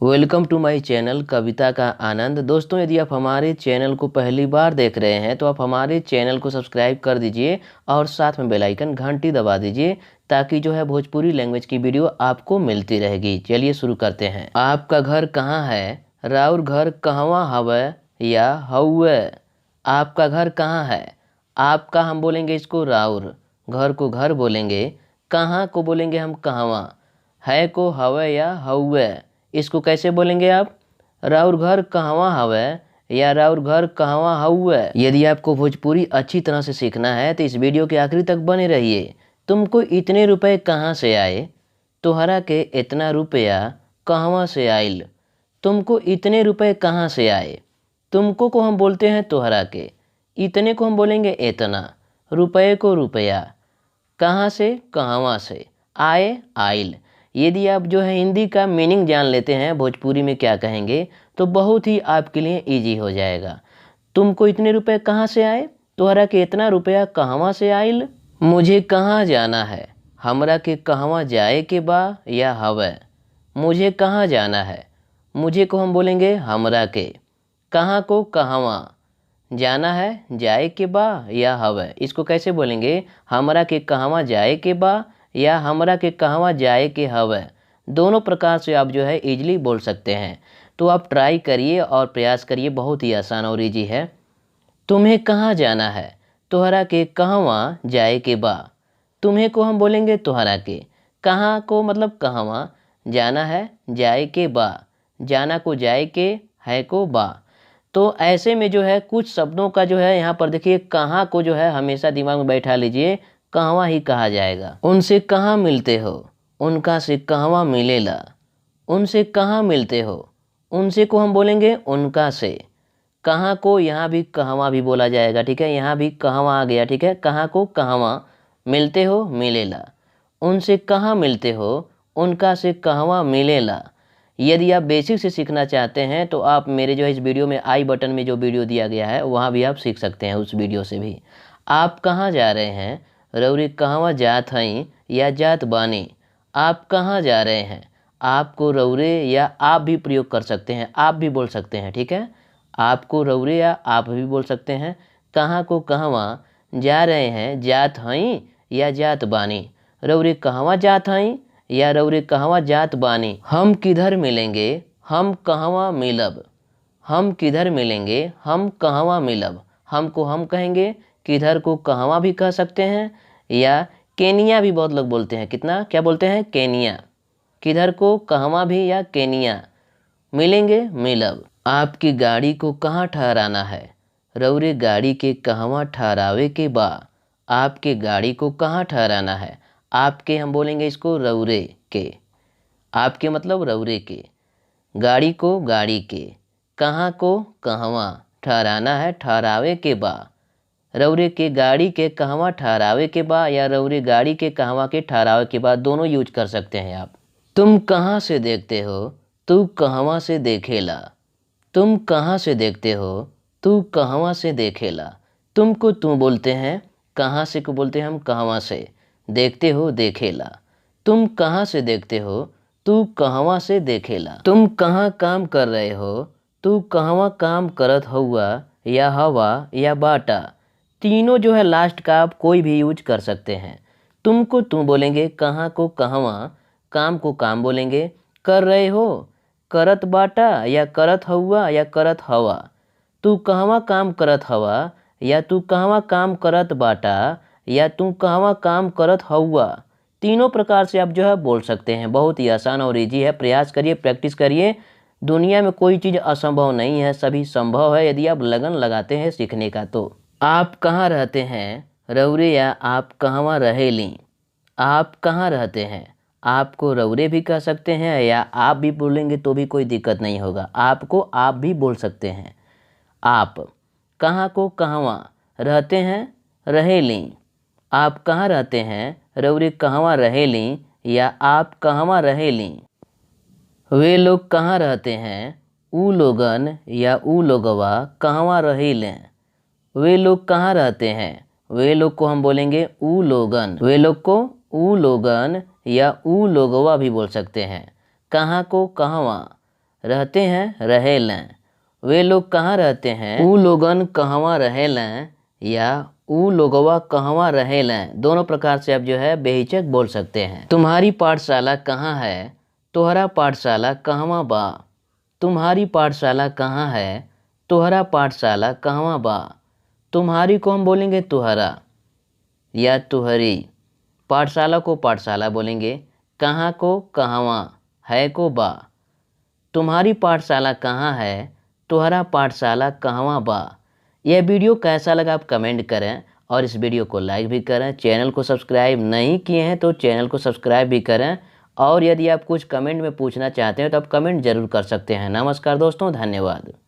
Welcome to my channel कविता का आनंद। दोस्तों, यदि आप हमारे चैनल को पहली बार देख रहे हैं तो आप हमारे चैनल को सब्सक्राइब कर दीजिए और साथ में बेल आइकन घंटी दबा दीजिए ताकि जो है भोजपुरी लैंग्वेज की वीडियो आपको मिलती रहेगी। चलिए शुरू करते हैं। आपका घर कहाँ है? राउर घर कहवा हवे या हउवे? आपका घर कहाँ है? आपका हम बोलेंगे इसको राउर, घर को घर बोलेंगे, कहाँ को बोलेंगे हम कहवा, है को हवे या हउवे। इसको कैसे बोलेंगे आप? राउर घर कहवा हवे या राउर घर कहवा हउवे। यदि आपको भोजपुरी अच्छी तरह से सीखना है तो इस वीडियो के आखिरी तक बने रहिए। तुमको इतने रुपए कहाँ से आए? तोहरा के इतना रुपया कहवा से आइल? तुमको इतने रुपए कहाँ से आए? तुमको को हम बोलते हैं तोहरा के, इतने को हम बोलेंगे इतना, रुपये को रुपया, कहाँ से कहवा से, आए आइल। यदि आप जो है हिंदी का मीनिंग जान लेते हैं भोजपुरी में क्या कहेंगे तो बहुत ही आपके लिए इजी हो जाएगा। तुमको इतने रुपए कहाँ से आए? तोहरा के इतना रुपया कहवा से आइल? मुझे कहाँ जाना है? हमरा के कहवा जाए के बा या हवे? मुझे कहाँ जाना है? मुझे को हम बोलेंगे हमरा के, कहाँ को कहवा, जाना है जाए के बा या हवे। इसको कैसे बोलेंगे? हमरा के कहवा जाए के बा या हमरा के कहवा जाए के हवे। दोनों प्रकार से आप जो है इजीली बोल सकते हैं। तो आप ट्राई करिए और प्रयास करिए, बहुत ही आसान और इजी है। तुम्हें कहाँ जाना है? तोहरा के कहवा जाए के बा। तुम्हें को हम बोलेंगे तोहरा के, कहाँ को मतलब कहवा, जाना है जाए के बा, जाना को जाए के, है को बा। तो ऐसे में जो है कुछ शब्दों का जो है यहाँ पर देखिए कहाँ को जो है हमेशा दिमाग में बैठा लीजिए, कहवा ही कहा जाएगा। उनसे कहाँ मिलते हो? उनका से कहवा मिलेला। उनसे कहाँ मिलते हो? उनसे को हम बोलेंगे उनका से। कहाँ को यहाँ भी कहवा भी बोला जाएगा, ठीक है, यहाँ भी कहवा आ गया, ठीक है। कहाँ को कहवा, मिलते हो मिलेला। उनसे कहाँ मिलते हो? उनका से कहवा मिलेला। यदि आप बेसिक से सीखना चाहते हैं तो आप मेरे जो है इस वीडियो में आई बटन में जो वीडियो दिया गया है वहाँ भी आप सीख सकते हैं, उस वीडियो से भी। आप कहाँ जा रहे हैं? रउरी कहवा जात हई या जात बानी। आप कहाँ जा रहे हैं? आपको रउरे या आप भी प्रयोग कर सकते हैं, आप भी बोल सकते हैं, ठीक है। आपको रउरे या आप भी बोल सकते हैं। कहाँ को कहवा जा रहे हैं, जात हई या जात बानी। रउरे कहवा जात हई या रउरे कहवा जात बानी। हम किधर मिलेंगे? हम कहवा मिलब। हम किधर मिलेंगे? हम कहवा मिलब। हमको हम कहेंगे, किधर को कहवा भी कह सकते हैं, या केनिया भी बहुत लोग बोलते हैं। कितना क्या बोलते हैं? केनिया। किधर को कहवा भी या केनिया। मिलेंगे मिलब। आपकी गाड़ी को कहाँ ठहराना है? रउरे गाड़ी के कहवा ठहरावे के बा। आपके गाड़ी को कहाँ ठहराना है? आपके हम बोलेंगे इसको रउरे के, आपके मतलब रउरे के, गाड़ी को गाड़ी के, कहाँ को कहवा, ठहराना है ठहरावे के बा। रउरे के गाड़ी के कहवा ठहरावे के बा या रउरे गाड़ी के कहवा के ठहरावे के बा, दोनों यूज कर सकते हैं आप। तुम कहाँ से देखते हो? तू कहवा से देखेला। तुम कहाँ से देखते हो? तू कहवा से देखेला। तुमको तू बोलते हैं, कहाँ से को बोलते हैं हम कहवा से, देखते हो देखेला। तुम कहाँ से देखते हो? तू कहवा से देखेला। तुम कहाँ काम कर रहे हो? तू कहवा काम करत हुआ या हवा या बाटा। तीनों जो है लास्ट का आप कोई भी यूज कर सकते हैं। तुमको तू बोलेंगे, कहाँ को कहवा, काम को काम बोलेंगे, कर रहे हो, करत बाटा या करत हुआ या करत हवा। तू कहवा काम करत हवा या तू कहवा काम करत बाटा या तू कहवा काम करत हुआ। तीनों प्रकार से आप जो है बोल सकते हैं। बहुत ही आसान और इजी है। प्रयास करिए, प्रैक्टिस करिए। दुनिया में कोई चीज़ असंभव नहीं है, सभी संभव है यदि आप लगन लगाते हैं सीखने का। तो आप कहाँ रहते हैं? रउरे या आप कहवा रहेली। आप कहाँ रहते हैं? आपको रउरे भी कह सकते हैं या आप भी बोलेंगे तो भी कोई दिक्कत नहीं होगा। आपको आप भी बोल सकते हैं। आप कहाँ को कहवा रहते हैं, रहेली। आप कहाँ रहते हैं? रउरे कहवा रहेली या आप कहवा रहेली। वे लोग कहाँ रहते हैं? ऊ लोगन या ऊ लोगवा कहवा रहेलें। वे लोग कहाँ रहते हैं? वे लोग को हम बोलेंगे ऊ लोगन। वे लोग को ऊ लोगन या ऊ लोगवा भी बोल सकते हैं। कहाँ को कहवा, रहते हैं रहेलें। वे लोग कहाँ रहते हैं, ऊ लोगन कहवा रहेलें या ऊ लोगवा कहवा रहेलें। दोनों प्रकार से आप जो है बेहिचक बोल सकते हैं। तुम्हारी पाठशाला कहाँ है, तोहरा पाठशाला कहवा बा। तुम्हारी पाठशाला कहाँ है, तोहरा पाठशाला कहवा बा। तुम्हारी को हम बोलेंगे तुहरा या तुहरी। पाठशाला को पाठशाला बोलेंगे, कहाँ को कहवा, है को बा। तुम्हारी पाठशाला कहाँ है, तुम्हारा पाठशाला कहवा बा। यह वीडियो कैसा लगा आप कमेंट करें और इस वीडियो को लाइक भी करें। चैनल को सब्सक्राइब नहीं किए हैं तो चैनल को सब्सक्राइब भी करें। और यदि आप कुछ कमेंट में पूछना चाहते हैं तो आप कमेंट जरूर कर सकते हैं। नमस्कार दोस्तों, धन्यवाद।